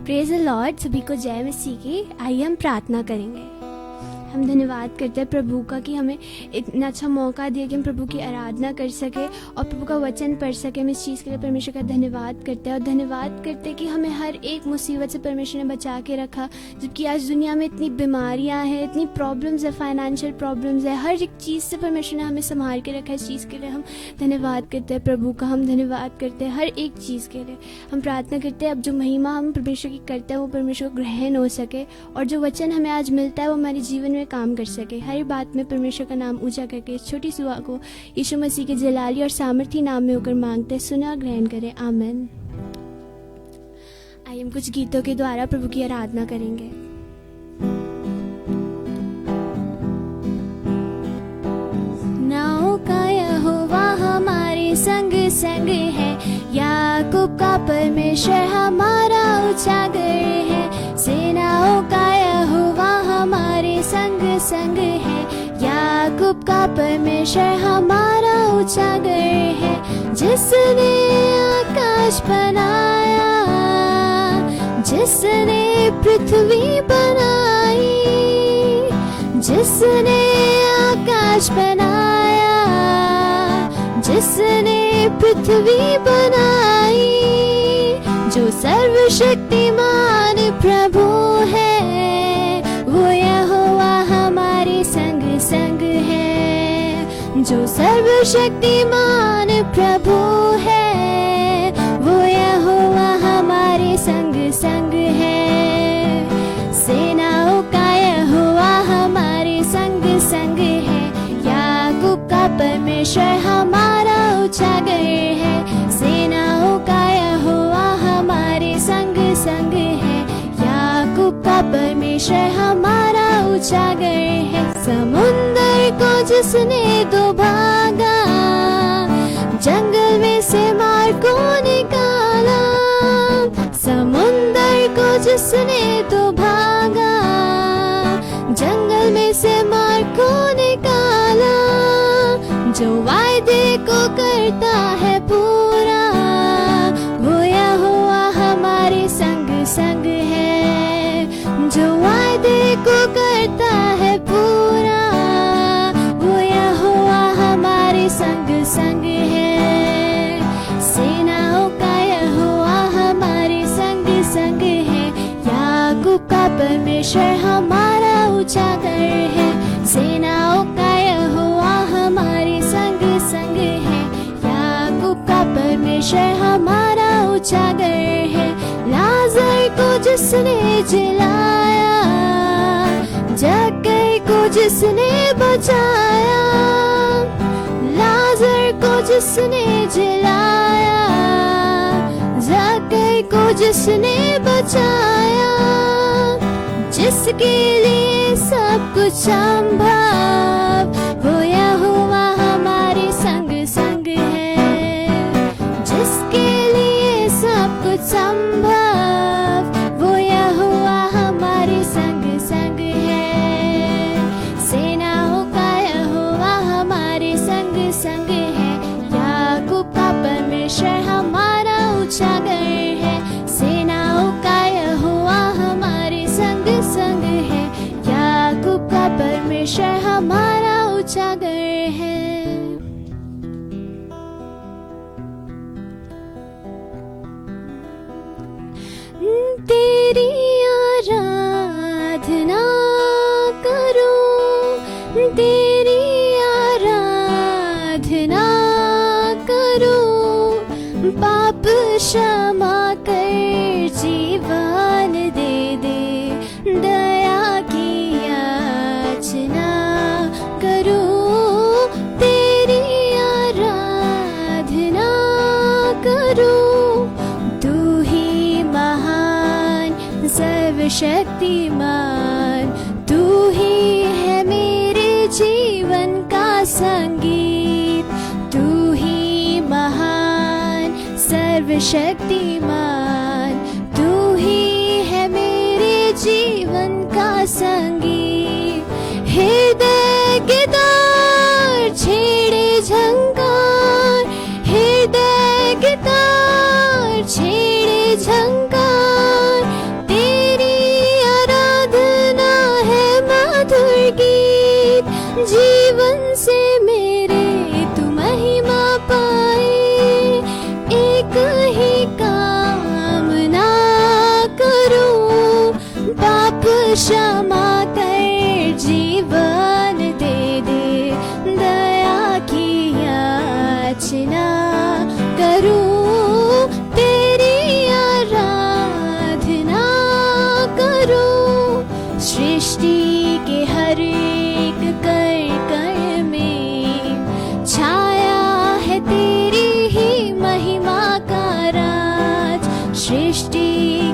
Praise the Lord. सभी को जय मसीह की। आइए हम प्रार्थना करेंगे। हम धन्यवाद करते हैं प्रभु का कि हमें इतना अच्छा मौका दिया कि हम प्रभु की आराधना कर सके और प्रभु का वचन पढ़ सके। हम इस चीज़ के लिए परमेश्वर का धन्यवाद करते हैं और धन्यवाद करते हैं कि हमें हर एक मुसीबत से परमेश्वर ने बचा के रखा। जबकि आज दुनिया में इतनी बीमारियां हैं, इतनी प्रॉब्लम्स है, फाइनेंशियल प्रॉब्लम्स है, हर एक चीज़ से परमेश्वर ने हमें संभाल के रखा है। इस चीज़ के लिए हम धन्यवाद करते हैं प्रभु का। हम धन्यवाद करते हैं हर एक चीज़ के लिए। हम प्रार्थना करते हैं अब जो महिमा हम परमेश्वर की करते हैं वो परमेश्वर को ग्रहण हो सके और जो वचन हमें आज मिलता है वो हमारे जीवन में काम कर सके। हर बात में परमेश्वर का नाम ऊंचा करके इस छोटी सी दुआ को यीशु मसीह के जलाली और सामर्थी नाम में होकर मांगते हैं। सुना ग्रहण करें। आमीन। आइए हम कुछ गीतों के द्वारा प्रभु की आराधना करेंगे। नाओं का यहोवा हमारे संग संग है, याकूब का परमेश्वर हमारा उजागर है। सेनाओं का यहोवा हमारे संग संग है, याकूब का परमेश्वर हमारा उजागर है। जिसने आकाश बनाया, जिसने पृथ्वी बनाई, जिसने आकाश बनाया, जिसने पृथ्वी बनाई, जो सर्वशक्तिमान प्रभु है, वो यहोवा हमारे संग संग है। जो सर्वशक्तिमान प्रभु है, वो यहोवा हमारे संग संग है। सेनाओं का यहोवा हमारे संग संग है, याकूब का परमेश्वर हमारा उजागर है। सेनाओं का यहोवा हमारे संग संग है, याकूब का परमेश्वर हमारा उजागर है। समुंदर को जिसने दो भागा, जंगल में से मार को निकाला। समुंदर को जिसने दो भागा, जंगल में से मार को निकाला। जो वायदे को करता है पूरा, वो यहोवा हमारे संग संग है। जो वायदे को करता है पूरा, वो यहोवा हमारे संग संग है। सेनाओं का यहोवा हमारे संग संग है, याकूब का परमेश्वर हमारा उजागर है। सेनाओं का यहोवा हमारे संग संग है, याकूब का परमेश्वर हमारा उजागर है। लाजर को जिसने जिलाया, जक्कई को जिसने बचाया। लाजर को जिसने जिलाया, जक्कई को जिसने बचाया। जिसके लिए सब कुछ संभव, वो यहोवा हमारे संग संग है। जिसके लिए सब कुछ संभव, वो यहोवा हमारे संग संग है। सेनाओं का यहोवा हमारे संग संग है, याकूब का परमेश्वर हमारा उजागर है। सेनाओं का यहोवा हमारे संग संग है, याकूब का परमेश्वर हमारा उजागर है। तेरी आराधना करूं, तेरी आराधना करूं। पाप क्षमा कर जीवन दे दे, दया की याचना करूं। तेरी आराधना करूं। तू ही महान सर्वशक्तिमान, तू ही है मेरे जीवन का संगीत। तू ही महान सर्वशक्तिमान, तू ही है मेरे जीवन का संगीत। हृदय के तार छेड़े झंकार, हृदय के तार छेड़े झंकार।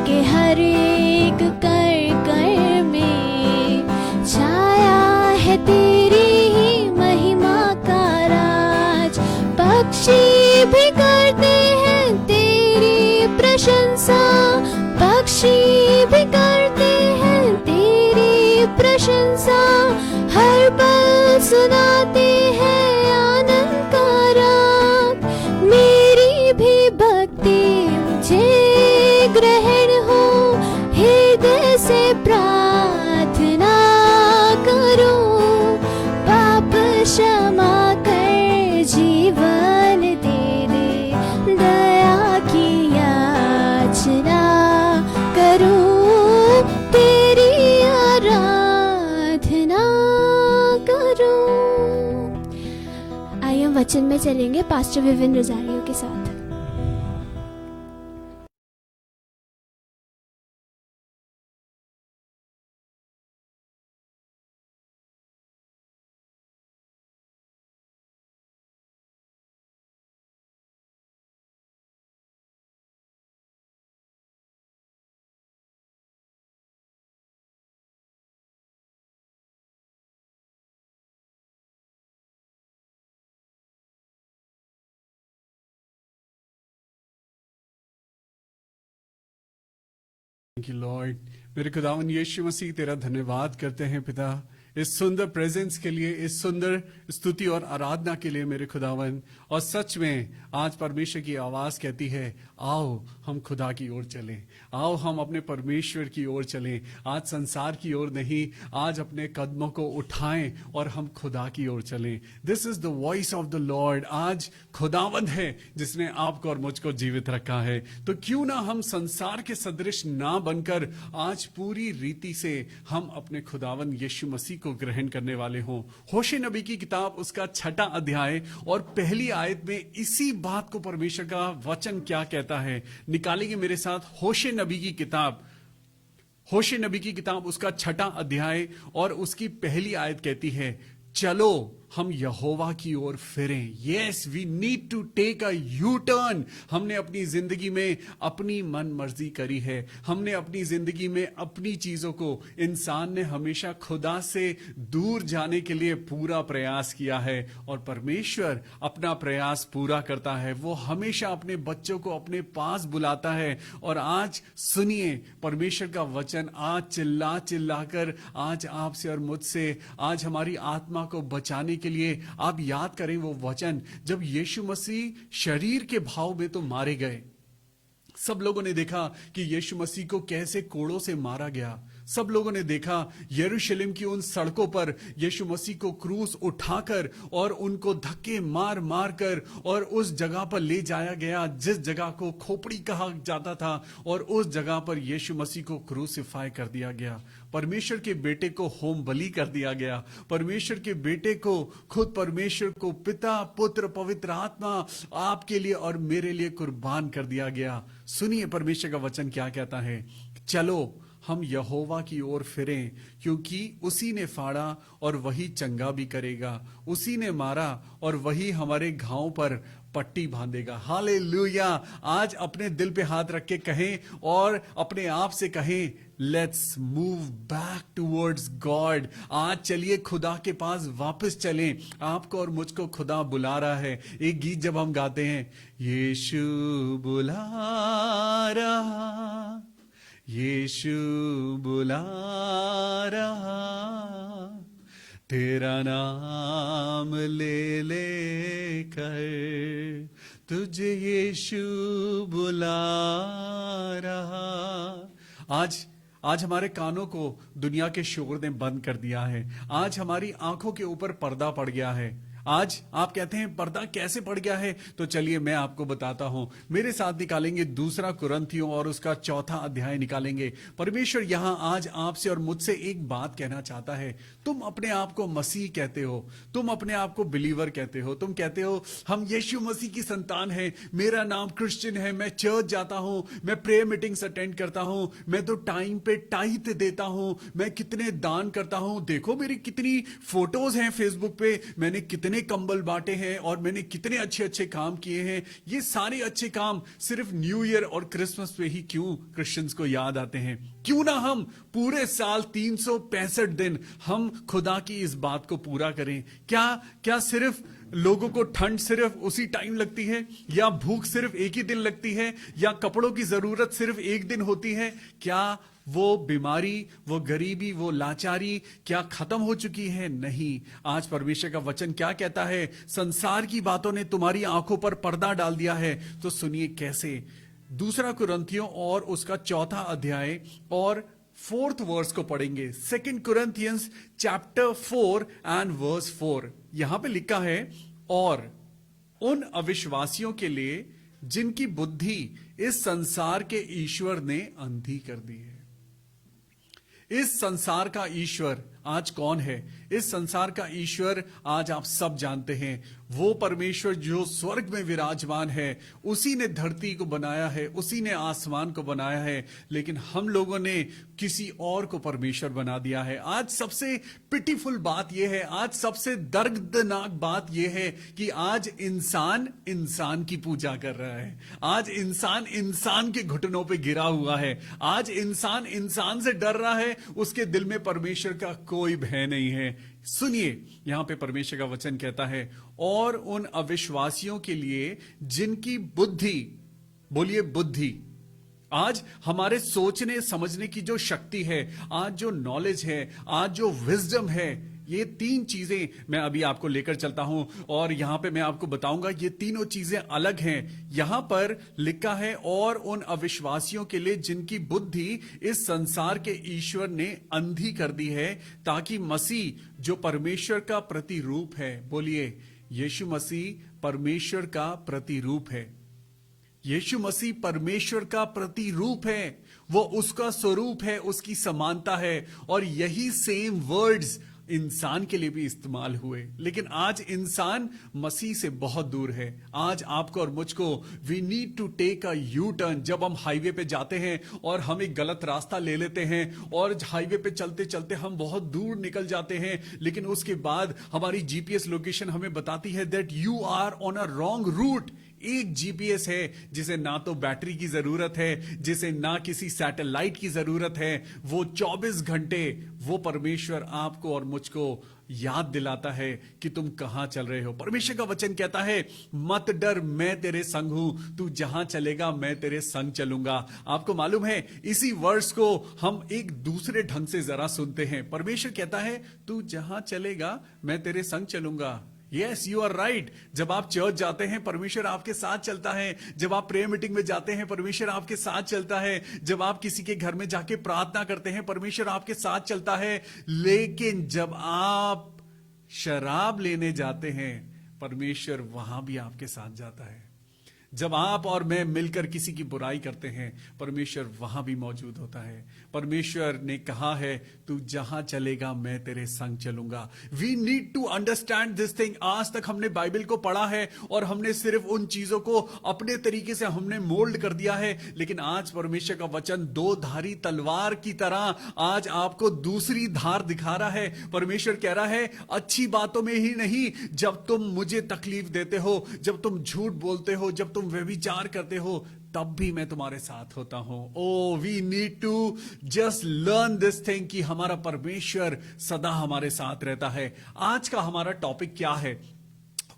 के हर एक कर कर में छाया है तेरी ही महिमा का राज। पक्षी भी करते हैं तेरी प्रशंसा, पक्षी भी करते हैं तेरी प्रशंसा। हर पल सुनाते हैं आनंद का राग। मेरी भी भक्ति मुझे ग्रहण हो, हृदय से प्रार्थना करो। पाप क्षमा कर जीवन दे दे, दया की याचना करो, तेरी आराधना करो। आइए हम वचन में चलेंगे पास्टर विविन रोजारियो के साथ। Thank you Lord. मेरे खुदावन यीशु मसीह तेरा धन्यवाद करते हैं पिता, इस सुंदर प्रेजेंस के लिए, इस सुंदर स्तुति और आराधना के लिए मेरे खुदावन। और सच में आज परमेश्वर की आवाज कहती है आओ हम खुदा की ओर चलें, आओ हम अपने परमेश्वर की ओर चलें। आज संसार की ओर नहीं, आज अपने कदमों को उठाएं और हम खुदा की ओर चलें। This is the voice of the Lord. आज खुदावंद है जिसने आपको और मुझको जीवित रखा है, तो क्यों ना हम संसार के सदृश ना बनकर आज पूरी रीति से हम अपने खुदावंद यीशु मसीह को ग्रहण करने वाले हों। होशे नबी की किताब उसका 6वां अध्याय और पहली आयत में इसी बात को परमेश्वर का वचन क्या कहता है। निकालेंगे मेरे साथ होशे नबी की किताब, होशे नबी की किताब उसका 6वां अध्याय और उसकी पहली आयत कहती है चलो हम यहोवा की ओर फिरें। Yes, we need to take a U turn. हमने अपनी जिंदगी में अपनी मन मर्जी करी है, हमने अपनी जिंदगी में अपनी चीजों को, इंसान ने हमेशा खुदा से दूर जाने के लिए पूरा प्रयास किया है और परमेश्वर अपना प्रयास पूरा करता है। वो हमेशा अपने बच्चों को अपने पास बुलाता है। और आज सुनिए परमेश्वर का वचन, आज चिल्ला चिल्लाकर आज आपसे और मुझसे, आज हमारी आत्मा को बचाने के लिए आप याद करें वो वचन जब यीशु मसीह शरीर के भाव में तो मारे गए। सब लोगों ने देखा कि यीशु मसीह को कैसे कोड़ों से मारा गया। सब लोगों ने देखा यरूशलेम की उन सड़कों पर यीशु मसीह को क्रूस उठाकर और उनको धक्के मार मार कर और उस जगह पर ले जाया गया जिस जगह को खोपड़ी कहा जाता था, और उस जगह पर यीशु मसीह को क्रूसिफाई कर दिया गया। परमेश्वर के बेटे को होम बलि कर दिया गया। परमेश्वर के बेटे को, खुद परमेश्वर को पिता, पुत्र, पवित्र आत्मा आपके लिए और मेरे लिए कुर्बान कर दिया गया। सुनिए परमेश्वर का वचन क्या कहता है, चलो हम यहोवा की ओर फिरें, क्योंकि उसी ने फाड़ा और वही चंगा भी करेगा, उसी ने मारा और वही हमारे घावों पर पट्टी बांधेगा। हालेलुया। आज अपने दिल पे हाथ रख के कहें और अपने आप से कहें, let's move back towards God. आज चलिए खुदा के पास वापस चलें। आपको और मुझको खुदा बुला रहा है। एक गीत जब हम गाते हैं, यीशु बुला रहा, यीशु बुला रहा, तेरा नाम ले ले कर तुझे यीशु बुला रहा। आज हमारे कानों को दुनिया के शोर ने बंद कर दिया है। आज हमारी आंखों के ऊपर पर्दा पड़ गया है। आज आप कहते हैं पर्दा कैसे पड़ गया है, तो चलिए मैं आपको बताता हूं। मेरे साथ निकालेंगे 2 कुरिन्थियों और उसका 4वां अध्याय निकालेंगे। परमेश्वर यहां आज आपसे और मुझसे एक बात कहना चाहता है। तुम अपने आप को मसीह कहते हो, तुम अपने आप को बिलीवर कहते हो, तुम कहते हो हम यीशु मसीह की संतान है, मेरा नाम क्रिश्चियन है, मैं चर्च जाता हूं, मैं प्रेयर मीटिंग्स अटेंड करता हूं, मैं तो टाइम पे टाइथ देता हूं, मैं कितने दान करता हूं, देखो मेरी कितनी फोटोज हैं फेसबुक पे, मैंने कितने कितने कंबल बांटे हैं और मैंने कितने अच्छे अच्छे काम किए हैं, ये सारे अच्छे काम सिर्फ न्यू ईयर और क्रिसमस पे ही क्यों क्रिश्चियंस को याद आते हैं? क्यों ना हम पूरे साल 365 दिन हम खुदा की इस बात को पूरा करें? क्या सिर्फ लोगों को ठंड सिर्फ उसी टाइम लगती है, या भूख सिर्फ एक ही दिन लगती है, या कपड़ों की जरूरत सिर्फ एक दिन होती है? क्या वो बीमारी, वो गरीबी, वो लाचारी क्या खत्म हो चुकी है? नहीं। आज परमेश्वर का वचन क्या कहता है? संसार की बातों ने तुम्हारी आंखों पर पर्दा डाल दिया है। तो सुनिए कैसे। 2 कुरिन्थियों और उसका 4 अध्याय और 4th वर्स को पढ़ेंगे। 2 Corinthians chapter 4 and verse 4 यहां पे लिखा है, और उन अविश्वासियों के लिए जिनकी बुद्धि इस संसार के ईश्वर ने अंधी कर दी है। इस संसार का ईश्वर आज कौन है? इस संसार का ईश्वर आज आप सब जानते हैं। वो परमेश्वर जो स्वर्ग में विराजमान है, उसी ने धरती को बनाया है, उसी ने आसमान को बनाया है, लेकिन हम लोगों ने किसी और को परमेश्वर बना दिया है। आज सबसे पिटीफुल बात यह है, आज सबसे दर्दनाक बात यह है कि आज इंसान इंसान की पूजा कर रहा है। आज इंसान इंसान के घुटनों पे गिरा हुआ है। आज इंसान इंसान से डर रहा है। उसके दिल में परमेश्वर का कोई भय नहीं है। सुनिए, यहां पे परमेश्वर का वचन कहता है, और उन अविश्वासियों के लिए जिनकी बुद्धि, बोलिए बुद्धि, आज हमारे सोचने समझने की जो शक्ति है, आज जो नॉलेज है, आज जो विजडम है, ये 3 चीजें मैं अभी आपको लेकर चलता हूं और यहां पे मैं आपको बताऊंगा ये तीनों चीजें अलग हैं। यहां पर लिखा है, और उन अविश्वासियों के लिए जिनकी बुद्धि इस संसार के ईश्वर ने अंधी कर दी है, ताकि मसीह जो परमेश्वर का प्रतिरूप है, बोलिए यीशु मसीह परमेश्वर का प्रतिरूप है। यीशु मसीह परमेश्वर का प्रतिरूप है, वो उसका स्वरूप है, उसकी समानता है, और यही सेम वर्ड्स इंसान के लिए भी इस्तेमाल हुए। लेकिन आज इंसान मसीह से बहुत दूर है। आज आपको और मुझको we need to take a U turn. जब हम हाईवे पे जाते हैं और हम एक गलत रास्ता ले लेते हैं और हाईवे पे चलते चलते हम बहुत दूर निकल जाते हैं, लेकिन उसके बाद हमारी जीपीएस लोकेशन हमें बताती है that you are on a wrong route. एक जीपीएस है जिसे ना तो बैटरी की जरूरत है, जिसे ना किसी सैटेलाइट की जरूरत है। वो 24 घंटे वो परमेश्वर आपको और मुझको याद दिलाता है कि तुम कहां चल रहे हो। परमेश्वर का वचन कहता है, मत डर, मैं तेरे संग हूं, तू जहां चलेगा मैं तेरे संग चलूंगा। आपको मालूम है, इसी वर्स को हम एक दूसरे ढंग से जरा सुनते हैं। परमेश्वर कहता है, तू जहां चलेगा मैं तेरे संग चलूंगा। Yes, you are right. जब आप चर्च जाते हैं, परमेश्वर आपके साथ चलता है। जब आप प्रेयर मीटिंग में जाते हैं, परमेश्वर आपके साथ चलता है। जब आप किसी के घर में जाके प्रार्थना करते हैं, परमेश्वर आपके साथ चलता है। लेकिन जब आप शराब लेने जाते हैं, परमेश्वर वहां भी आपके साथ जाता है। जब आप और मैं मिलकर किसी की बुराई करते हैं, परमेश्वर वहां भी मौजूद होता है। परमेश्वर ने कहा है, तू जहां चलेगा मैं तेरे संग चलूंगा। We need to understand this thing. आज तक हमने बाइबल को पढ़ा है और हमने सिर्फ उन चीजों को अपने तरीके से हमने मोल्ड कर दिया है, लेकिन आज परमेश्वर का वचन 2 धारी तलवार की तरह आज आपको दूसरी धार दिखा रहा है। परमेश्वर कह रहा है, अच्छी बातों में ही नहीं, जब तुम मुझे तकलीफ देते हो, जब तुम झूठ बोलते हो, जब तुम व्यभिचार करते हो, तब भी मैं तुम्हारे साथ होता हूं। Oh we need to just learn this thing कि हमारा परमेश्वर सदा हमारे साथ रहता है। आज का हमारा टॉपिक क्या है?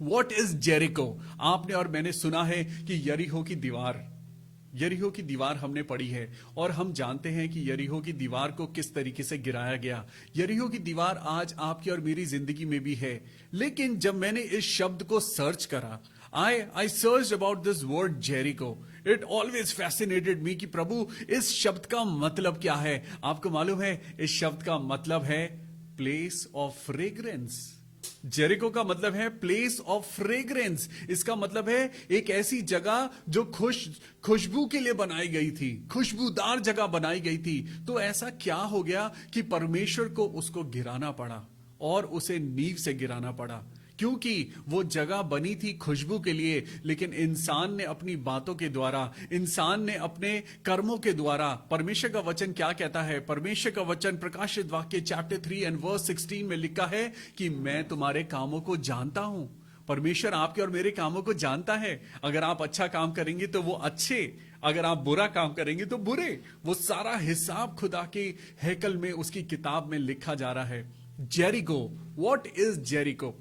What is Jericho? आपने और मैंने सुना है कि यरीहो की दीवार हमने पढ़ी है और हम जानते हैं कि यरीहो की दीवार को किस तरीके से गिराया गया। यरीहो की दीवार आज आपकी और मेरी जिंदगी में भी है। लेकिन जब मैंने इस शब्द को सर्च करा, I searched about this word Jericho. It always fascinated me कि प्रभु इस शब्द का मतलब क्या है? आपको मालूम है, इस शब्द का मतलब है place of fragrance। जेरिको का मतलब है प्लेस ऑफ फ्रेग्रेंस। इसका मतलब है एक ऐसी जगह जो खुशबू के लिए बनाई गई थी, खुशबूदार जगह बनाई गई थी। तो ऐसा क्या हो गया कि परमेश्वर को उसको गिराना पड़ा और उसे नींव से गिराना पड़ा? क्योंकि वो जगह बनी थी खुशबू के लिए, लेकिन इंसान ने अपनी बातों के द्वारा, इंसान ने अपने कर्मों के द्वारा, परमेश्वर का वचन क्या कहता है? परमेश्वर का वचन प्रकाशित वाक्य चैप्टर 3 एंड वर्स 16 में लिखा है कि मैं तुम्हारे कामों को जानता हूं। परमेश्वर आपके और मेरे कामों को जानता है। अगर आप अच्छा काम करेंगे तो वो अच्छे, अगर आप बुरा काम करेंगे तो बुरे। वो सारा हिसाब खुदा के हैकल में, उसकी किताब में लिखा जा रहा है। Jericho, what is Jericho?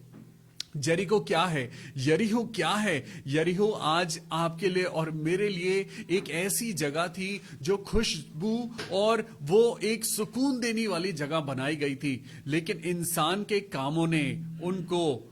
Jericho क्या है? यरीहो क्या है? यरीहो आज आपके लिए और मेरे लिए एक ऐसी जगह थी जो खुशबू और वो एक सुकून देने वाली जगह बनाई गई थी, लेकिन इंसान के कामों ने उनको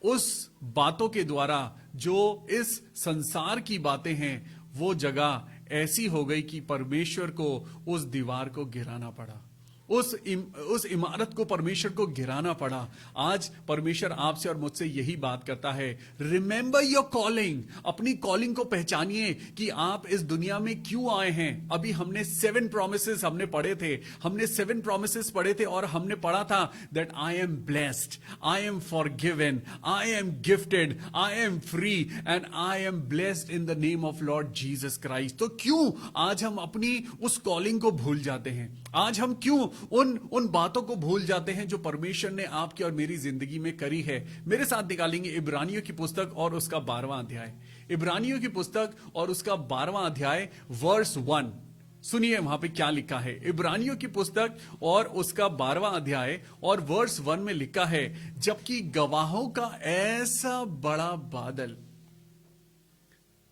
उस बातों के द्वारा जो इस संसार की बातें हैं, वो जगह ऐसी हो गई कि परमेश्वर को उस दीवार को गिराना पड़ा, उस इमारत को परमेश्वर को गिराना पड़ा। आज परमेश्वर आपसे और मुझसे यही बात करता है, रिमेंबर योर कॉलिंग। अपनी कॉलिंग को पहचानिए कि आप इस दुनिया में क्यों आए हैं। अभी हमने 7 प्रोमिसेस हमने पढ़े थे, हमने 7 प्रोमिसेस पढ़े थे और हमने पढ़ा था that I am blessed, I am forgiven, I am gifted, I am free and I am blessed in the name of Lord Jesus Christ. तो क्यों आज हम अपनी उस कॉलिंग को भूल जाते हैं? आज हम क्यों उन बातों को भूल जाते हैं जो परमेश्वर ने आपकी और मेरी जिंदगी में करी है? मेरे साथ निकालेंगे इब्रानियों की पुस्तक और उसका 12वां अध्याय। इब्रानियों की पुस्तक और उसका 12वां अध्याय वर्स 1। सुनिए वहां पे क्या लिखा है। इब्रानियों की पुस्तक और उसका 12वां अध्याय और वर्स 1 में लिखा है, जबकि गवाहों का ऐसा बड़ा बादल।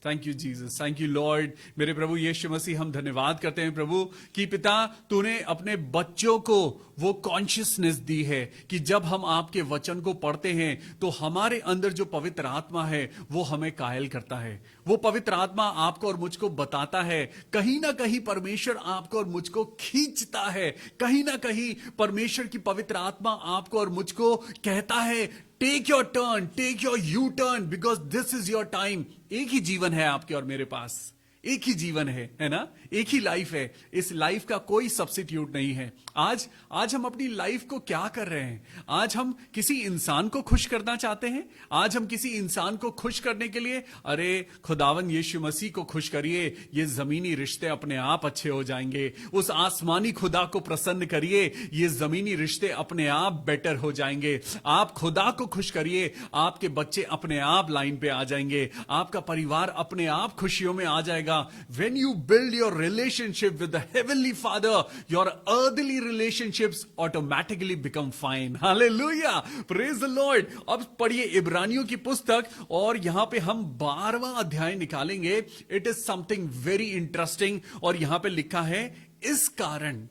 Thank you Jesus, thank you Lord. मेरे प्रभु यीशु मसीह, हम धन्यवाद करते हैं प्रभु कि पिता तूने अपने बच्चों को वो कॉन्शियसनेस दी है कि जब हम आपके वचन को पढ़ते हैं तो हमारे अंदर जो पवित्र आत्मा है वो हमें कायल करता है। वो पवित्र आत्मा आपको और मुझको बताता है, कहीं ना कहीं परमेश्वर आपको और मुझको खींचता है, कहीं ना कहीं परमेश्वर की पवित्र आत्मा आपको और मुझको कहता है, take your turn, take your U turn, because this is your time. एक ही जीवन है आपके और मेरे पास, एक ही जीवन है ना? एक ही लाइफ है। इस लाइफ का कोई सब्स्टिट्यूट नहीं है। आज हम अपनी लाइफ को क्या कर रहे हैं? आज हम किसी इंसान को खुश करना चाहते हैं? आज हम किसी इंसान को खुश करने के लिए, अरे खुदावन यीशु मसीह को खुश करिए, ये जमीनी रिश्ते अपने आप अच्छे हो जाएंगे। उस आसमानी खुदा को प्रसन्न करिए, ये जमीनी रिश्ते अपने आप बेटर हो जाएंगे। आप खुदा को खुश करिए, आपके बच्चे अपने आप लाइन पे आ जाएंगे, आपका परिवार अपने आप खुशियों में आ जाएगा। When you build your relationship with the heavenly Father, your earthly relationships automatically become fine. Hallelujah! Praise the Lord. अब पढ़िए इब्रानियों की पुस्तक और यहां पे हम 12वां अध्याय निकालेंगे। It is something very interesting और यहां पे लिखा है, इस कारण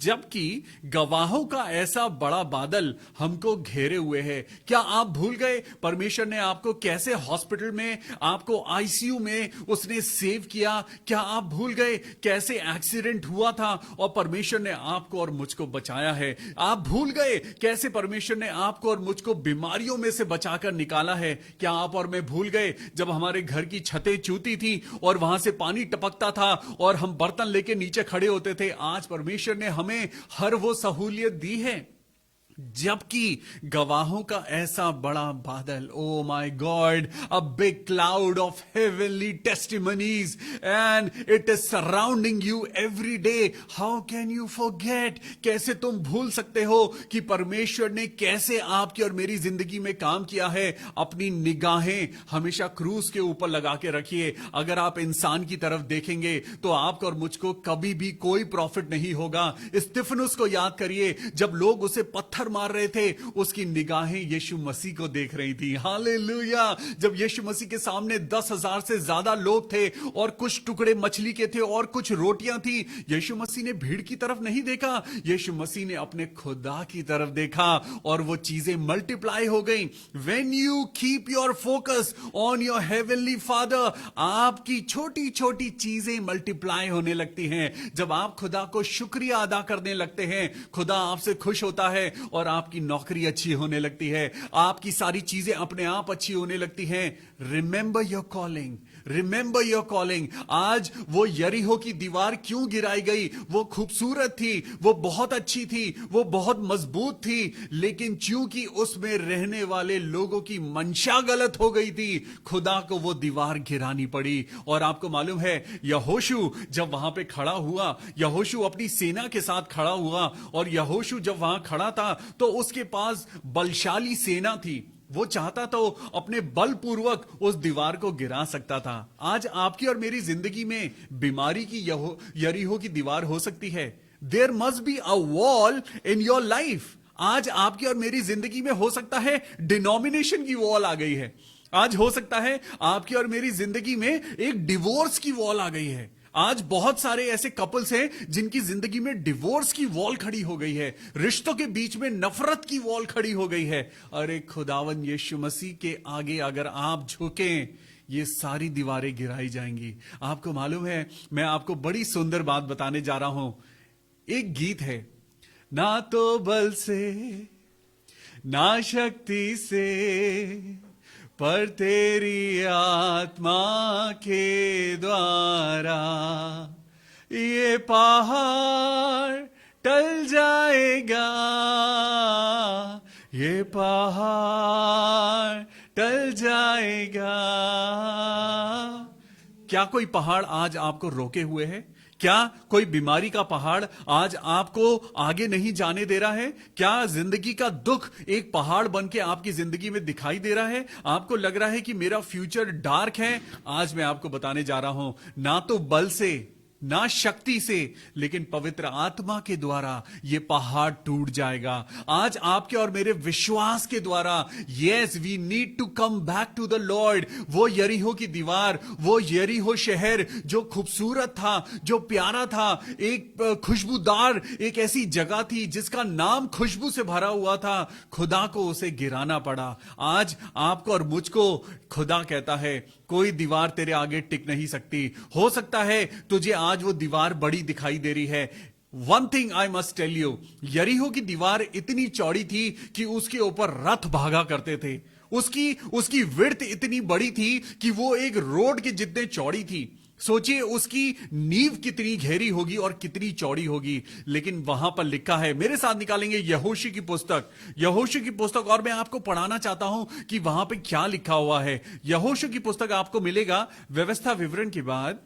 जबकि गवाहों का ऐसा बड़ा बादल हमको घेरे हुए है। क्या आप भूल गए परमेश्वर ने आपको कैसे हॉस्पिटल में, आपको आईसीयू में उसने सेव किया? क्या आप भूल गए कैसे एक्सीडेंट हुआ था और परमेश्वर ने आपको और मुझको बचाया है? आप भूल गए कैसे परमेश्वर ने आपको और मुझको बीमारियों में से बचाकर निकाला है? क्या आप और मैं भूल गए जब हमारे घर की छतें चूती थी और वहां से पानी टपकता था और हम बर्तन लेके नीचे खड़े होते थे? आज परमेश्वर ने हमें हर वो सहूलियत दी है। जबकि गवाहों का ऐसा बड़ा बादल, oh my God, a big cloud of heavenly testimonies and it is surrounding you every day. How can you forget? कैसे तुम भूल सकते हो कि परमेश्वर ने कैसे आपकी और मेरी जिंदगी में काम किया है? अपनी निगाहें हमेशा क्रूस के ऊपर लगा के रखिए। अगर आप इंसान की तरफ देखेंगे तो आपको और मुझको कभी भी कोई प्रॉफिट नहीं होगा। स्तिफनुस को याद करिए, जब लोग उसे पत्थर मार रहे थे, उसकी निगाहें यीशु मसीह को देख रही थी। हालेलुया! जब यीशु मसीह के सामने 10,000 से ज्यादा लोग थे और कुछ टुकड़े मछली के थे और कुछ रोटियां थी, यीशु मसीह ने भीड़ की तरफ नहीं देखा, यीशु मसीह ने अपने खुदा की तरफ देखा और वो चीजें मल्टीप्लाई हो गई। When you keep your focus on your heavenly Father, आपकी छोटी छोटी चीजें मल्टीप्लाई होने लगती हैं। जब आप खुदा को शुक्रिया अदा करने लगते हैं, खुदा आपसे खुश होता है और आपकी नौकरी अच्छी होने लगती है, आपकी सारी चीजें अपने आप अच्छी होने लगती हैं। Remember your calling, remember your calling. आज वो यरीहो की दीवार क्यों गिराई गई? वो खूबसूरत थी, वो बहुत अच्छी थी, वो बहुत मजबूत थी, लेकिन चूंकि उसमें रहने वाले लोगों की मंशा गलत हो गई थी, खुदा को वो दीवार गिरानी पड़ी। और आपको मालूम है, यहोशू जब वहां पे खड़ा हुआ, यहोशू अपनी सेना के साथ खड़ा हुआ, और यहोशू जब वहां खड़ा था तो उसके पास बलशाली सेना थी। वो चाहता तो अपने बलपूर्वक उस दीवार को गिरा सकता था। आज आपकी और मेरी जिंदगी में बीमारी की यरीहो की दीवार हो सकती है। There must be a wall in your life. आज आपकी और मेरी जिंदगी में हो सकता है डिनोमिनेशन की वॉल आ गई है। आज हो सकता है आपकी और मेरी जिंदगी में एक डिवोर्स की वॉल आ गई है। आज बहुत सारे ऐसे कपल्स हैं जिनकी जिंदगी में डिवोर्स की वॉल खड़ी हो गई है, रिश्तों के बीच में नफरत की वॉल खड़ी हो गई है। अरे खुदावन यीशु मसीह के आगे अगर आप झुकें, ये सारी दीवारें गिराई जाएंगी। आपको मालूम है, मैं आपको बड़ी सुंदर बात बताने जा रहा हूं। एक गीत है, ना तो बल से ना शक्ति से, पर तेरी आत्मा के द्वारा ये पहाड़ टल जाएगा, ये पहाड़ टल जाएगा। क्या कोई पहाड़ आज आपको रोके हुए है? क्या कोई बीमारी का पहाड़ आज आपको आगे नहीं जाने दे रहा है? क्या जिंदगी का दुख एक पहाड़ बन के आपकी जिंदगी में दिखाई दे रहा है? आपको लग रहा है कि मेरा फ्यूचर डार्क है? आज मैं आपको बताने जा रहा हूं, ना तो बल से ना शक्ति से, लेकिन पवित्र आत्मा के द्वारा ये पहाड़ टूट जाएगा। आज आपके और मेरे विश्वास के द्वारा, yes we need to come back to the Lord. वो यरीहो की दीवार, वो यरीहो शहर जो खूबसूरत था, जो प्यारा था, एक खुशबूदार एक ऐसी जगह थी जिसका नाम खुशबू से भरा हुआ था, खुदा को उसे गिराना पड़ा। आज आपको और मुझको खुदा कहता है, कोई दीवार तेरे आगे टिक नहीं सकती। हो सकता है तुझे आज वो दीवार बड़ी दिखाई दे रही है। One thing I must tell you, यरीहो की दीवार इतनी चौड़ी थी कि उसके ऊपर रथ भागा करते थे। उसकी विड्थ इतनी बड़ी थी कि वो एक रोड के जितने चौड़ी थी। सोचिए उसकी नींव कितनी गहरी होगी और कितनी चौड़ी होगी। लेकिन वहां पर लिखा है, मेरे साथ निकालेंगे यहोशू की पुस्तक, यहोशू की पुस्तक, और मैं आपको पढ़ाना चाहता हूं कि वहां पे क्या लिखा हुआ है। यहोशू की पुस्तक आपको मिलेगा व्यवस्था विवरण के बाद।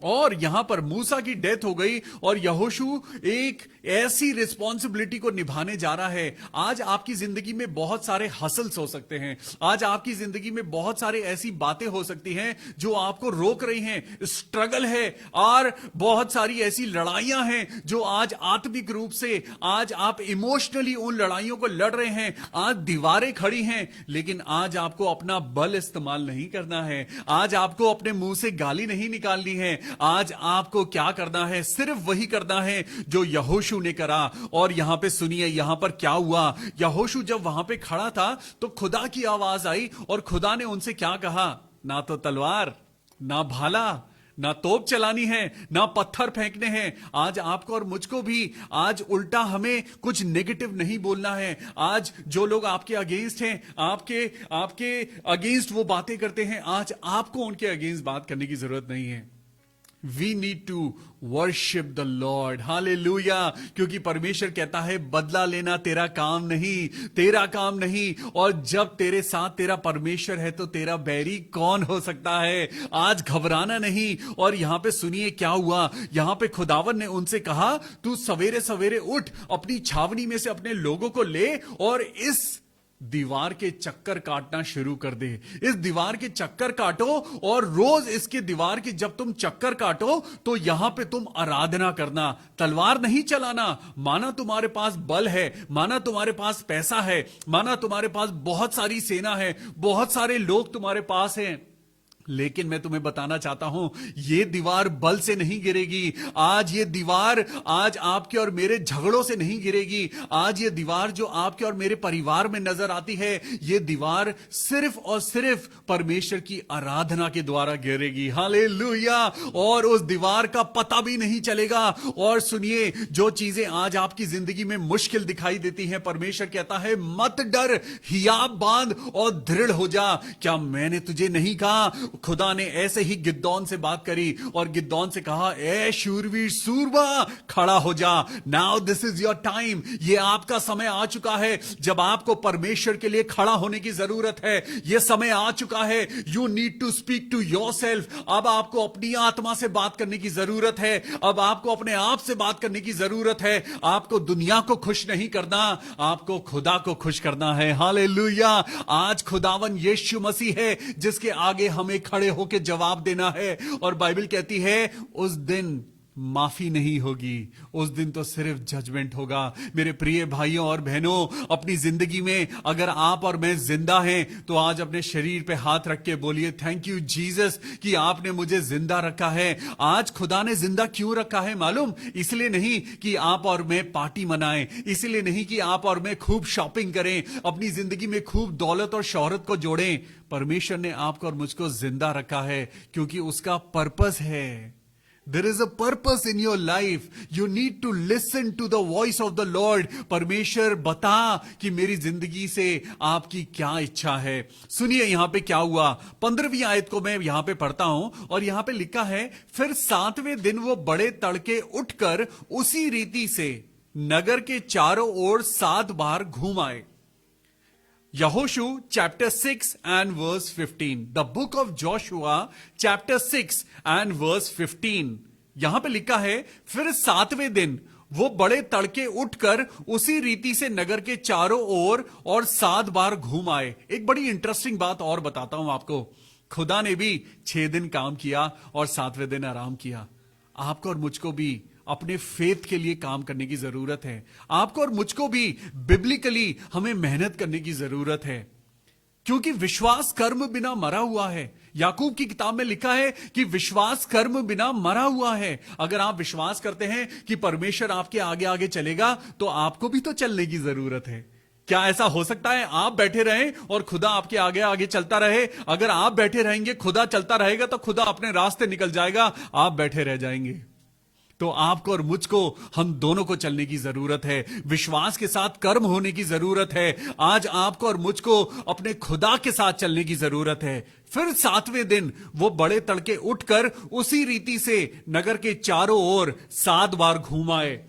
और यहां पर मूसा की डेथ हो गई और यहोशू एक ऐसी रिस्पॉन्सिबिलिटी को निभाने जा रहा है। आज आपकी जिंदगी में बहुत सारे हसल्स हो सकते हैं। आज आपकी जिंदगी में बहुत सारे ऐसी बातें हो सकती हैं जो आपको रोक रही हैं। स्ट्रगल है और बहुत सारी ऐसी लड़ाइयां हैं जो आज आत्मिक रूप से आज आप इमोशनली उन लड़ाइयों को लड़ रहे हैं। आज दीवारें खड़ी हैं, लेकिन आज आपको अपना बल इस्तेमाल नहीं करना है। आज आपको अपने मुंह से गाली नहीं निकालनी है। आज आपको क्या करना है? सिर्फ वही करना है जो यहोशू ने करा। और यहां पे सुनिए, यहां पर क्या हुआ। यहोशू जब वहां पे खड़ा था तो खुदा की आवाज आई और खुदा ने उनसे क्या कहा? ना तो तलवार, ना भाला, ना तोप चलानी है, ना पत्थर फेंकने हैं। आज आपको और मुझको भी आज उल्टा हमें कुछ नेगेटिव नहीं बोलना है। आज जो लोग आपके अगेंस्ट हैं, आपके अगेंस्ट वो बातें करते हैं, आज आपको उनके अगेंस्ट बात करने की जरूरत नहीं है। We need to worship the Lord. Hallelujah. क्योंकि परमेश्वर कहता है, बदला लेना तेरा काम नहीं, तेरा काम नहीं। और जब तेरे साथ तेरा परमेश्वर है तो तेरा बैरी कौन हो सकता है? आज घबराना नहीं। और यहां पे सुनिए क्या हुआ। यहां पे खुदावन ने उनसे कहा, तू सवेरे सवेरे उठ, अपनी छावनी में से अपने लोगों को ले और इस दीवार के चक्कर काटना शुरू कर दे। इस दीवार के चक्कर काटो और रोज इसके दीवार के जब तुम चक्कर काटो तो यहां पे तुम आराधना करना, तलवार नहीं चलाना। माना तुम्हारे पास बल है, माना तुम्हारे पास पैसा है, माना तुम्हारे पास बहुत सारी सेना है, बहुत सारे लोग तुम्हारे पास हैं, लेकिन मैं तुम्हें बताना चाहता हूं, यह दीवार बल से नहीं गिरेगी। आज ये दीवार आज आपके और मेरे झगड़ों से नहीं गिरेगी। आज ये दीवार जो आपके और मेरे परिवार में नजर आती है, ये दीवार सिर्फ और सिर्फ परमेश्वर की आराधना के द्वारा गिरेगी। हालेलुया। और उस दीवार का पता भी नहीं चलेगा। और सुनिए, जो चीजें आज आपकी जिंदगी में मुश्किल दिखाई देती हैं, परमेश्वर कहता है, मत डर, हियाब बांध और दृढ़ हो जा। क्या मैंने तुझे नहीं कहा? खुदा ने ऐसे ही गिदौन से बात करी और गिदौन से कहा, ए शूरवीर सूरबा, खड़ा हो जा। Now this is your time. ये आपका समय आ चुका है जब आपको परमेश्वर के लिए खड़ा होने की जरूरत है। ये समय आ चुका है। You need to speak to yourself. अब आपको अपनी आत्मा से बात करने की जरूरत है। अब आपको अपने आप से बात करने की जरूरत है। आपको दुनिया को खुश नहीं करना, आपको खुदा को खुश करना है। हालेलुया। आज खुदावन यीशु मसीह है जिसके आगे हमें खड़े होकर जवाब देना है। और बाइबल कहती है उस दिन माफी नहीं होगी, उस दिन तो सिर्फ जजमेंट होगा। मेरे प्रिय भाइयों और बहनों, अपनी जिंदगी में अगर आप और मैं जिंदा हैं तो आज अपने शरीर पे हाथ रख के बोलिए, थैंक यू जीसस कि आपने मुझे जिंदा रखा है। आज खुदा ने जिंदा क्यों रखा है मालूम? इसलिए नहीं कि आप और मैं पार्टी मनाएं, इसलिए नहीं कि आप और मैं खूब शॉपिंग करें, अपनी जिंदगी में खूब दौलत और शोहरत को जोड़ें। परमेश्वर ने आपको और मुझको जिंदा रखा है क्योंकि उसका पर्पस है। There is a purpose in your life. You need to listen to the voice of the Lord. परमेश्वर बता कि मेरी जिंदगी से आपकी क्या इच्छा है। सुनिए यहां पे क्या हुआ। 15वीं आयत को मैं यहां पे पढ़ता हूं और यहां पे लिखा है, फिर 7वें दिन वो बड़े तड़के उठकर उसी रीति से नगर के चारों ओर 7 बार घूम आए। Yahoshu chapter 6 and verse 15. The book of Joshua chapter 6 and verse 15. यहां पे लिखा है, फिर 7वें दिन वो बड़े तड़के उठकर उसी रीति से नगर के चारों ओर और 7 बार घूम आए। एक बड़ी इंटरेस्टिंग बात और बताता हूं आपको। खुदा ने भी 6 दिन काम किया और 7वें दिन आराम किया। आपको और मुझको भी अपने फेथ के लिए काम करने की जरूरत है। आपको और मुझको भी बिब्लिकली हमें मेहनत करने की जरूरत है, क्योंकि विश्वास कर्म बिना मरा हुआ है। याकूब की किताब में लिखा है कि विश्वास कर्म बिना मरा हुआ है। अगर आप विश्वास करते हैं कि परमेश्वर आपके आगे आगे चलेगा तो आपको भी तो चलने की जरूरत है। क्या ऐसा हो सकता है आप बैठे रहें और खुदा आपके आगे आगे चलता रहे? अगर आप बैठे रहेंगे, खुदा चलता रहेगा, तो खुदा अपने रास्ते निकल जाएगा, आप बैठे रह जाएंगे। तो आपको और मुझको, हम दोनों को चलने की जरूरत है। विश्वास के साथ कर्म होने की जरूरत है। आज आपको और मुझको अपने खुदा के साथ चलने की जरूरत है। फिर 7वें दिन वो बड़े तड़के उठकर उसी रीति से नगर के चारों ओर 7 बार घूम आए।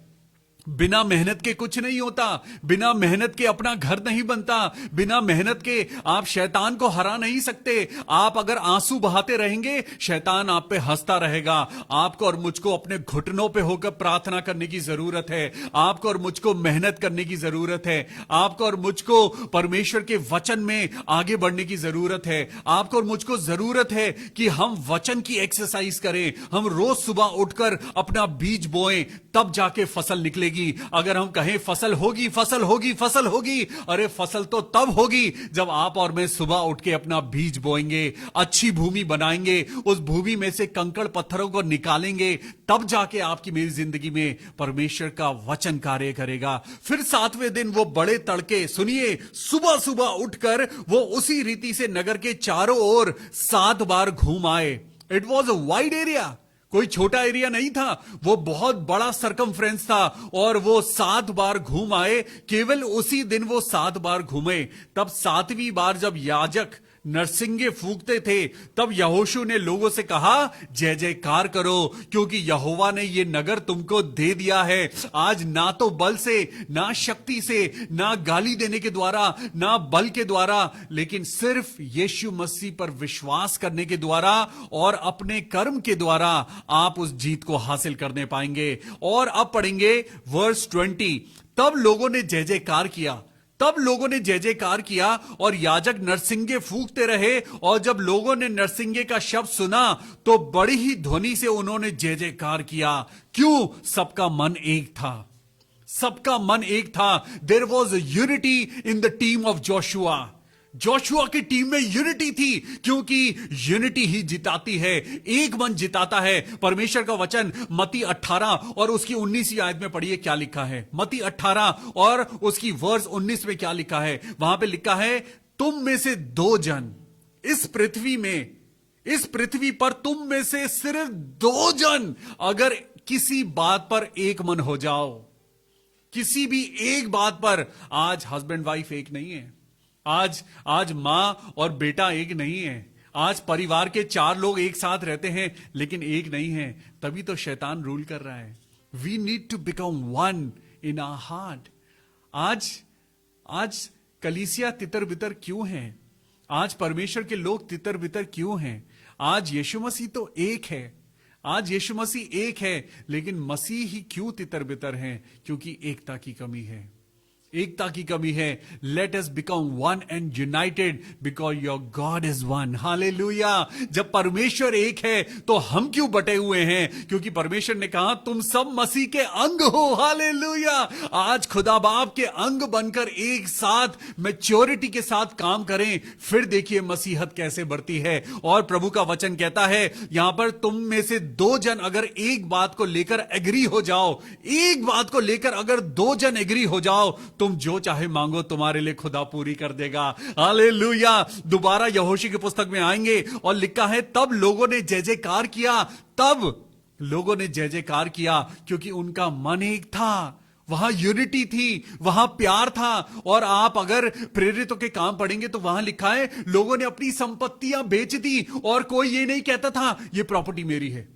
बिना मेहनत के कुछ नहीं होता। बिना मेहनत के अपना घर नहीं बनता। बिना मेहनत के आप शैतान को हरा नहीं सकते। आप अगर आंसू बहाते रहेंगे, शैतान आप पे हंसता रहेगा। आपको और मुझको अपने घुटनों पे होकर प्रार्थना करने की जरूरत है। आपको और मुझको मेहनत करने की जरूरत है। आपको और मुझको परमेश्वर के वचन में आगे बढ़ने की जरूरत है। आपको और मुझको जरूरत है कि हम वचन की एक्सरसाइज करें। हम रोज सुबह उठकर अपना बीज बोएं, तब जाके फसल निकलेगी। अगर हम कहें फसल होगी, फसल होगी, फसल होगी, अरे फसल तो तब होगी जब आप और मैं सुबह उठ के अपना बीज बोएंगे, अच्छी भूमि बनाएंगे, उस भूमि में से कंकड़ पत्थरों को निकालेंगे, तब जाके आपकी मेरी जिंदगी में परमेश्वर का वचन कार्य करेगा। फिर 7वें दिन वो बड़े तड़के, सुनिए, सुबह सुबह उठकर वो उसी रीति से नगर के चारों ओर 7 बार घूम आए। It was a wide area, कोई छोटा एरिया नहीं था, वो बहुत बड़ा सरकमफ्रेंस था। और वो 7 बार घूम आए। केवल उसी दिन वो 7 बार घूमे। तब 7वीं बार जब याजक नरसिंगे फूंकते थे, तब यहोशू ने लोगों से कहा, जय जयकार करो, क्योंकि यहोवा ने ये नगर तुमको दे दिया है। आज ना तो बल से, ना शक्ति से, ना गाली देने के द्वारा, ना बल के द्वारा, लेकिन सिर्फ यीशु मसीह पर विश्वास करने के द्वारा और अपने कर्म के द्वारा आप उस जीत को हासिल करने पाएंगे। और अब पढ़ेंगे वर्स 20। तब लोगों ने जय जयकार किया, तब लोगों ने जय जयकार किया और याजक नरसिंगे फूंकते रहे। और जब लोगों ने नरसिंगे का शब्द सुना तो बड़ी ही ध्वनि से उन्होंने जय जयकार किया। क्यों? सबका मन एक था। सबका मन एक था। There was unity in the team of Joshua. Joshua की टीम में यूनिटी थी, क्योंकि यूनिटी ही जिताती है, एक मन जिताता है। परमेश्वर का वचन मत्ती 18 और उसकी 19वीं आयत में पढ़िए क्या लिखा है। मत्ती 18 और उसकी वर्स 19 में क्या लिखा है। वहां पे लिखा है, तुम में से 2 जन इस पृथ्वी पर तुम में से सिर्फ 2 जन अगर किसी बात पर एक मन हो जाओ, किसी भी एक बात पर। आज हस्बैंड वाइफ एक नहीं है, आज मां और बेटा एक नहीं है, आज परिवार के 4 लोग एक साथ रहते हैं लेकिन एक नहीं है, तभी तो शैतान रूल कर रहा है। We need to become one in our heart. आज कलीसिया तितर बितर क्यों है? आज परमेश्वर के लोग तितर बितर क्यों हैं? आज यीशु मसीह तो एक है, आज यीशु मसीह एक है, लेकिन मसीह ही क्यों तितर बितर हैं? क्योंकि एकता की कमी है, एकता की कमी है। Let us become one and United because your God is one. Hallelujah. जब परमेश्वर एक है तो हम क्यों बटे हुए हैं? क्योंकि परमेश्वर ने कहा तुम सब मसीह के अंग हो। हालेलुया। आज खुदा बाप के अंग बनकर एक साथ मैच्योरिटी के साथ काम करें, फिर देखिए मसीहत कैसे बढ़ती है। और प्रभु का वचन कहता है यहां पर, तुम में से 2 जन अगर एक बात को लेकर एग्री हो जाओ, एक बात को लेकर अगर 2 जन एग्री हो जाओ, तुम जो चाहे मांगो तुम्हारे लिए खुदा पूरी कर देगा। हालेलुया। दोबारा यहोशू की पुस्तक में आएंगे और लिखा है तब लोगों ने जय जयकार किया, तब लोगों ने जय जयकार किया क्योंकि उनका मन एक था, वहां यूनिटी थी, वहां प्यार था। और आप अगर प्रेरितों के काम पढ़ेंगे तो वहां लिखा है लोगों ने अपनी संपत्तियां बेच दी और कोई ये नहीं कहता था ये प्रॉपर्टी मेरी है,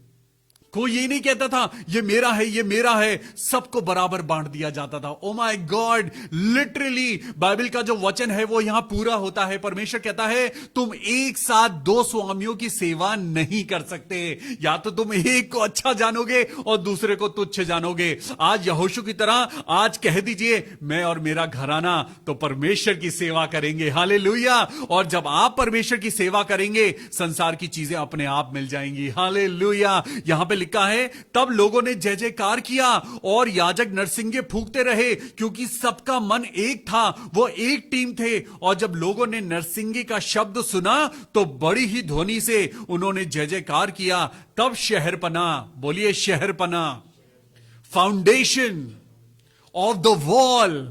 कोई ये नहीं कहता था ये मेरा है, ये मेरा है, सबको बराबर बांट दिया जाता था। Oh my God, literally Bible का जो वचन है वो यहां पूरा होता है। परमेश्वर कहता है तुम एक साथ 2 स्वामियों की सेवा नहीं कर सकते, या तो तुम एक को अच्छा जानोगे और दूसरे को तुच्छ जानोगे। आज यहोशू की तरह आज कह दीजिए मैं और मेरा घराना तो परमेश्वर की सेवा करेंगे। हालेलुया। और जब आप परमेश्वर की सेवा करेंगे संसार की चीजें अपने आप मिल जाएंगी। हालेलुया। यहां पे लिखा है तब लोगों ने जय जयकार किया और याजक नरसिंगे फूंकते रहे क्योंकि सबका मन एक था, वो एक टीम थे। और जब लोगों ने नरसिंगे का शब्द सुना तो बड़ी ही ध्वनि से उन्होंने जय जयकार किया। तब शहरपना, बोलिए शहरपना, फाउंडेशन ऑफ द वॉल,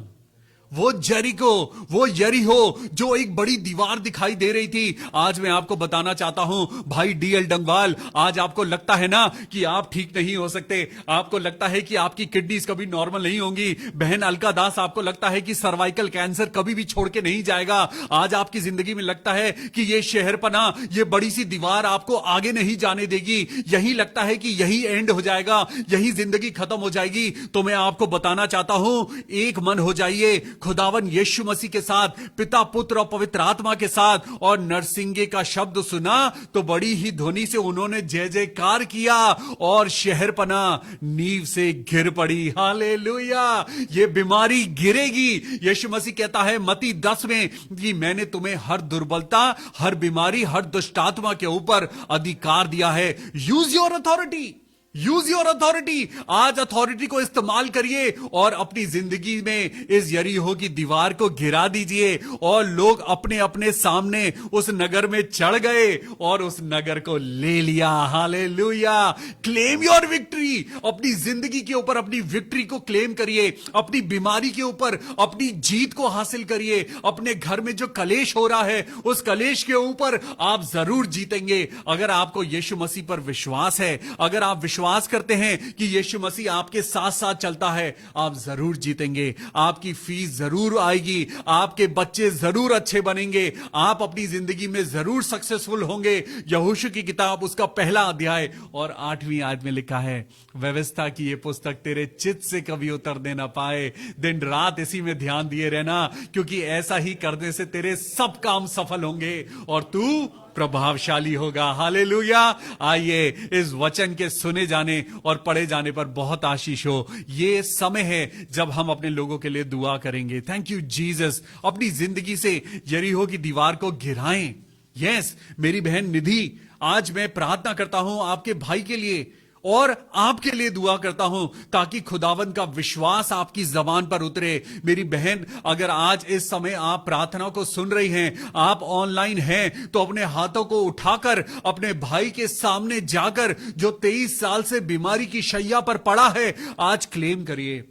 वो जेरिको, वो यरीहो जो एक बड़ी दीवार दिखाई दे रही थी, आज मैं आपको बताना चाहता हूं भाई डीएल डंगवाल, आज आपको लगता है ना कि आप ठीक नहीं हो सकते, आपको लगता है कि आपकी किडनीज कभी नॉर्मल नहीं होंगी। बहन अलका दास, आपको लगता है कि सर्वाइकल कैंसर कभी भी छोड़ के नहीं जाएगा। आज आपकी जिंदगी में लगता है कि ये शहरपना, ये बड़ी सी दीवार आपको आगे नहीं जाने देगी, यही लगता है कि यही एंड हो जाएगा, यही जिंदगी खत्म हो जाएगी। तो मैं आपको बताना चाहता हूं एक मन हो जाइए खुदावन यीशु मसीह के साथ, पिता पुत्र और पवित्र आत्मा के साथ। और नरसिंगे का शब्द सुना तो बड़ी ही ध्वनि से उन्होंने जय जयकार किया और शहरपना नींव से गिर पड़ी। हालेलुया। ये बीमारी गिरेगी। यीशु मसीह कहता है मत्ती 10 में कि मैंने तुम्हें हर दुर्बलता, हर बीमारी, हर दुष्ट आत्मा के ऊपर अधिकार दिया है। Use your authority, use your authority. आज अथॉरिटी को इस्तेमाल करिए और अपनी जिंदगी में इस यरीहो की दीवार को गिरा दीजिए। और लोग अपने अपने सामने उस नगर में चढ़ गए और उस नगर को ले लिया। हालेलुया। Claim your victory. अपनी जिंदगी के ऊपर अपनी विक्ट्री को क्लेम करिए, अपनी बीमारी के ऊपर अपनी जीत को हासिल करिए। अपने घर में जो कलेश हो रहा है उस कलेश के ऊपर आप जरूर जीतेंगे। अगर आपको यीशु मसीह पर विश्वास है, अगर आप विश्वास करते हैं कि यीशु मसीह आपके साथ साथ चलता है, आप जरूर जीतेंगे। आपकी फीस जरूर आएगी, आपके बच्चे जरूर अच्छे बनेंगे, आप अपनी जिंदगी में जरूर सक्सेसफुल होंगे। यहोशू की किताब उसका 1 अध्याय और 8वीं आयत में लिखा है व्यवस्था की ये पुस्तक तेरे चित्त से कभी उतर देना पाए, दिन रात इसी में ध्यान दिए रहना, क्योंकि ऐसा ही करने से तेरे सब काम सफल होंगे और तू प्रभावशाली होगा। हालेलुया। आइए इस वचन के सुने जाने और पढ़े जाने पर बहुत आशीष हो। ये समय है जब हम अपने लोगों के लिए दुआ करेंगे। Thank you Jesus. अपनी जिंदगी से यरीहो की दीवार को गिराएं। यस, मेरी बहन निधि, आज मैं प्रार्थना करता हूं आपके भाई के लिए और आपके लिए दुआ करता हूं ताकि खुदावंद का विश्वास आपकी जबान पर उतरे। मेरी बहन, अगर आज इस समय आप प्रार्थना को सुन रही हैं, आप ऑनलाइन हैं, तो अपने हाथों को उठाकर अपने भाई के सामने जाकर जो 23 साल से बीमारी की शैया पर पड़ा है, आज क्लेम करिए,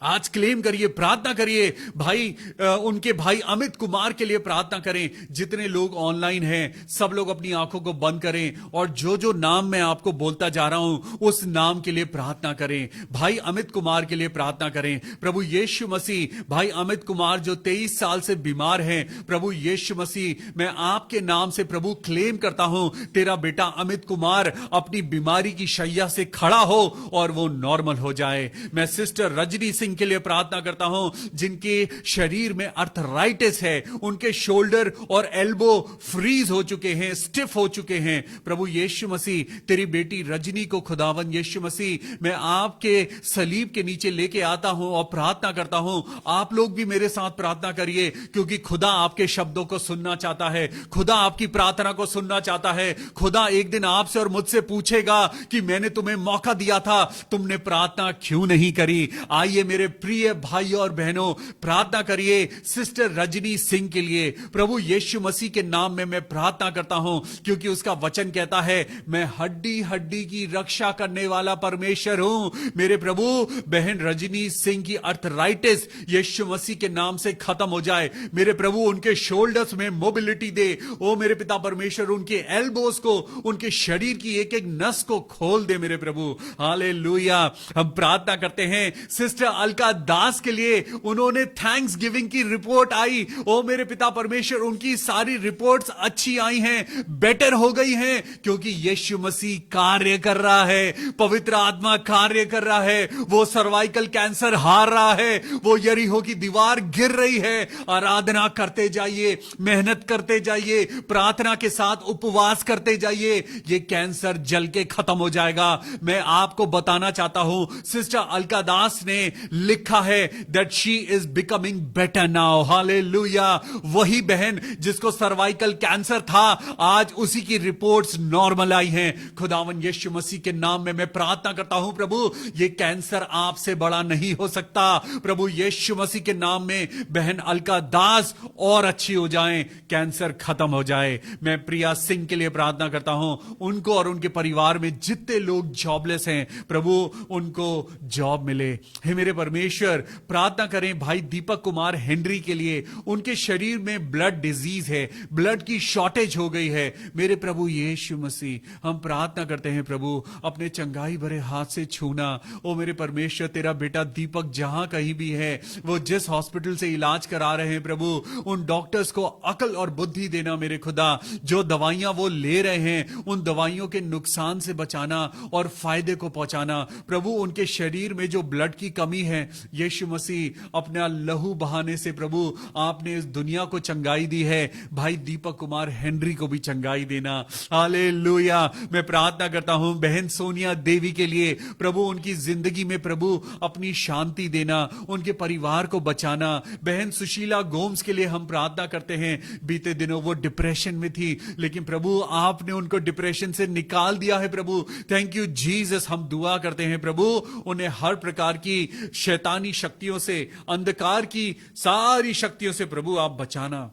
आज क्लेम करिए, प्रार्थना करिए। भाई उनके भाई अमित कुमार के लिए प्रार्थना करें। जितने लोग ऑनलाइन हैं सब लोग अपनी आंखों को बंद करें और जो जो नाम मैं आपको बोलता जा रहा हूं उस नाम के लिए प्रार्थना करें। भाई अमित कुमार के लिए प्रार्थना करें। प्रभु यीशु मसीह, भाई अमित कुमार जो 23 साल से बीमार हैं, प्रभु यीशु मसीह मैं आपके नाम से प्रभु क्लेम करता हूं, तेरा बेटा अमित कुमार अपनी बीमारी की शैया से खड़ा हो और वो नॉर्मल हो जाए। मैं सिस्टर रजनी सिंह के लिए प्रार्थना करता हूं जिनके शरीर में अर्थराइटिस है, उनके शोल्डर और एल्बो फ्रीज हो चुके हैं, स्टिफ हो चुके हैं। प्रभु यीशु मसीह तेरी बेटी रजनी को खुदावन यीशु मसीह मैं आपके सलीब के नीचे लेके आता हूं और प्रार्थना करता हूं। आप लोग भी मेरे साथ प्रार्थना करिए क्योंकि खुदा आपके शब्दों को सुनना चाहता है, खुदा आपकी प्रार्थना को सुनना चाहता है। खुदा एक दिन आपसे और मुझसे पूछेगा कि मैंने तुम्हें मौका दिया था, तुमने प्रार्थना क्यों नहीं करी। आइए मेरे प्रिय भाइयों और बहनों, प्रार्थना करिए सिस्टर रजनी सिंह के लिए। प्रभु यीशु मसीह के नाम में मैं प्रार्थना करता हूं क्योंकि उसका वचन कहता है मैं हड्डी हड्डी की रक्षा करने वाला परमेश्वर हूं। मेरे प्रभु बहन रजनी सिंह की अर्थराइटिस यीशु मसीह के नाम से खत्म हो जाए। मेरे प्रभु उनके शोल्डर्स में मोबिलिटी दे। ओ मेरे पिता परमेश्वर उनके एल्बोस को, उनके शरीर की एक एक नस को खोल दे मेरे प्रभु। हालेलुया। हम प्रार्थना करते हैं सिस्टर अलका दास के लिए। उन्होंने थैंक्स गिविंग की रिपोर्ट आई। ओ मेरे पिता परमेश्वर उनकी सारी रिपोर्ट्स अच्छी आई हैं, बेटर हो गई हैं क्योंकि यीशु मसीह कार्य कर रहा है, पवित्र आत्मा कार्य कर रहा है। वो सर्वाइकल कैंसर हार रहा है, वो यरीहो की दीवार गिर रही है। आराधना करते जाइए, मेहनत करते जाइए, प्रार्थना के साथ उपवास करते जाइए, ये कैंसर जल के खत्म हो जाएगा। मैं आपको बताना चाहता हूं सिस्टर अलका दास ने लिखा है that she is becoming better now. Hallelujah. वही बहन जिसको सर्वाइकल कैंसर था आज उसी की रिपोर्ट्स नॉर्मल आई हैं। खुदावन यीशु मसीह के नाम में मैं प्रार्थना करता हूं प्रभु ये कैंसर आपसे बड़ा नहीं हो सकता। प्रभु यीशु मसीह के नाम में बहन अलका दास और अच्छी हो जाएं, कैंसर खत्म हो जाए। मैं प्रिया सिंह के लिए प्रार्थना करता हूं, उनको और उनके परिवार में जितने लोग जॉबलेस हैं प्रभु उनको जॉब मिले। हे मेरे परमेश्वर प्रार्थना करें भाई दीपक कुमार हेनरी के लिए। उनके शरीर में ब्लड डिजीज है, ब्लड की शॉर्टेज हो गई है। मेरे प्रभु यीशु मसीह हम प्रार्थना करते हैं प्रभु अपने चंगाई भरे हाथ से छूना। ओ मेरे परमेश्वर तेरा बेटा दीपक जहां कहीं भी है, वो जिस हॉस्पिटल से इलाज करा रहे हैं प्रभु उन डॉक्टर्स को अकल और बुद्धि देना मेरे खुदा। जो दवाइयां वो ले रहे हैं उन दवाइयों के नुकसान से बचाना और फायदे को पहुंचाना। प्रभु उनके शरीर में जो ब्लड की कमी है यीशु मसीह अपना लहू बहाने से प्रभु आपने इस दुनिया को चंगाई दी है। भाई दीपक कुमार हेनरी को भी चंगाई देना। हालेलुया। मैं प्रार्थना करता हूं बहन सोनिया देवी के लिए प्रभु उनकी जिंदगी में प्रभु अपनी शांति देना, उनके परिवार को बचाना। बहन सुशीला गोम्स के लिए हम प्रार्थना करते हैं। बीते दिनों वो डिप्रेशन में थी लेकिन प्रभु आपने उनको डिप्रेशन से निकाल दिया है प्रभु। Thank you Jesus. हम दुआ करते हैं प्रभु उन्हें हर प्रकार की शैतानी शक्तियों से, अंधकार की सारी शक्तियों से प्रभु आप बचाना।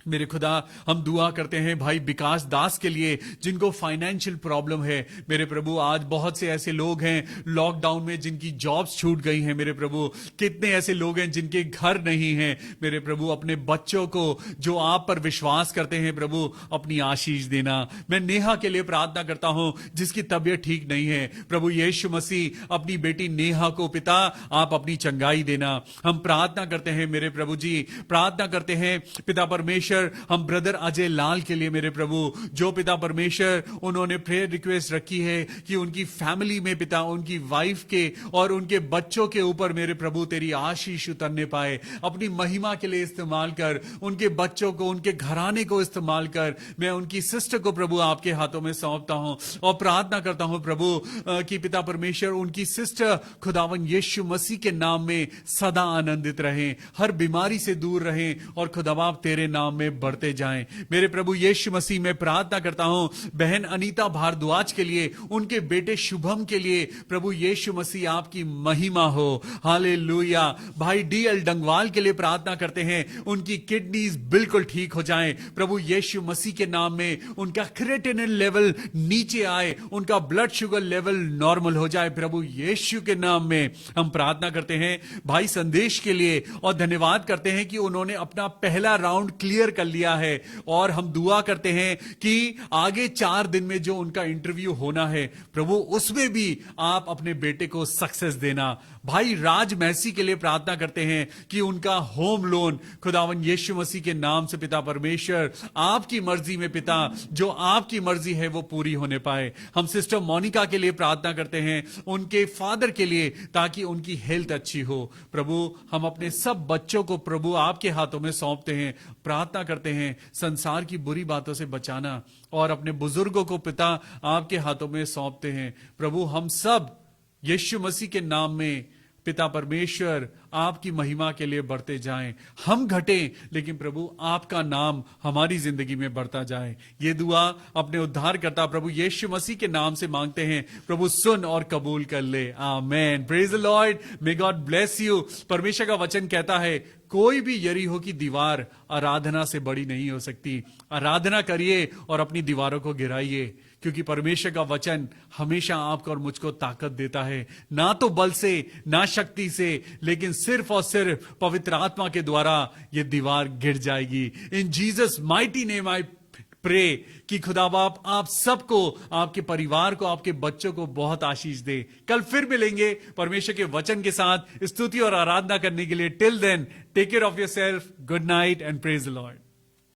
मेरे खुदा हम दुआ करते हैं भाई विकास दास के लिए जिनको फाइनेंशियल प्रॉब्लम है। मेरे प्रभु आज बहुत से ऐसे लोग हैं लॉकडाउन में जिनकी जॉब्स छूट गई हैं। मेरे प्रभु कितने ऐसे लोग हैं जिनके घर नहीं हैं। मेरे प्रभु अपने बच्चों को जो आप पर विश्वास करते हैं प्रभु अपनी आशीष देना। मैं नेहा के लिए प्रार्थना करता हूं जिसकी तबीयत ठीक नहीं है। प्रभु यीशु मसीह अपनी बेटी नेहा को पिता आप अपनी चंगाई देना। हम प्रार्थना करते हैं मेरे प्रभु जी, प्रार्थना करते हैं पिता परमेश्वर हम ब्रदर अजय लाल के लिए मेरे प्रभु जो पिता परमेश्वर उन्होंने प्रेयर रिक्वेस्ट रखी है कि उनकी फैमिली में पिता उनकी वाइफ के और उनके बच्चों के ऊपर मेरे प्रभु तेरी आशीष उतरने पाए। अपनी महिमा के लिए इस्तेमाल कर, उनके बच्चों को, उनके घराने को इस्तेमाल कर। मैं उनकी सिस्टर को प्रभु आपके हाथों में सौंपता हूं और प्रार्थना करता हूं प्रभु कि पिता परमेश्वर उनकी सिस्टर खुदावन यीशु मसीह के नाम में सदा आनंदित रहें, हर बीमारी से दूर रहें और खुदाबाप तेरे नाम में में बढ़ते जाएं। मेरे प्रभु यीशु मसीह में प्रार्थना करता हूं बहन अनीता भारद्वाज के लिए, उनके बेटे शुभम के लिए, प्रभु यीशु मसीह आपकी महिमा हो। हालेलुया। भाई डीएल डंगवाल के लिए प्रार्थना करते हैं, उनकी किडनीज बिल्कुल ठीक हो जाएं। प्रभु यीशु मसीह के नाम में उनका क्रिएटिनिन लेवल नीचे आए, उनका ब्लड शुगर लेवल नॉर्मल हो जाए। प्रभु यीशु के नाम में हम प्रार्थना करते हैं भाई संदेश के लिए, और धन्यवाद करते हैं कि उन्होंने अपना पहला राउंड क्लियर कर लिया है। और हम दुआ करते हैं कि आगे 4 दिन में जो उनका इंटरव्यू होना है, प्रभु उसमें भी आप अपने बेटे को सक्सेस देना। भाई राज मैसी के लिए प्रार्थना करते हैं कि उनका होम लोन खुदावन यीशु मसीह के नाम से पिता परमेश्वर आपकी मर्जी में पिता, जो आपकी मर्जी है वो पूरी होने पाए। हम सिस्टर मोनिका के लिए प्रार्थना करते हैं, उनके फादर के लिए, ताकि उनकी हेल्थ अच्छी हो। प्रभु हम अपने सब बच्चों को प्रभु आपके हाथों में सौंपते हैं, प्रार्थना करते हैं संसार की बुरी बातों से बचाना, और अपने बुजुर्गों को पिता आपके हाथों में सौंपते हैं। प्रभु हम सब यीशु मसीह के नाम में पिता परमेश्वर आपकी महिमा के लिए बढ़ते जाएं। हम घटें लेकिन प्रभु आपका नाम हमारी जिंदगी में बढ़ता जाए। ये दुआ अपने उद्धार करता प्रभु यीशु मसीह के नाम से मांगते हैं। प्रभु सुन और कबूल कर ले। Amen. Praise the Lord. May God bless you. परमेश्वर का वचन कहता है कोई भी यरीहो की दीवार आराधना से बड़ी नहीं हो सकती। आराधना करिए और अपनी दीवारों को गिराइए, क्योंकि परमेश्वर का वचन हमेशा आपको और मुझको ताकत देता है, ना तो बल से ना शक्ति से, लेकिन सिर्फ और सिर्फ पवित्र आत्मा के द्वारा ये दीवार गिर जाएगी। In Jesus mighty name I pray कि खुदा बाप आप सबको, आपके परिवार को, आपके बच्चों को बहुत आशीष दे। कल फिर मिलेंगे परमेश्वर के वचन के साथ स्तुति और आराधना करने के लिए। Till then take care of yourself. Good night and praise the Lord.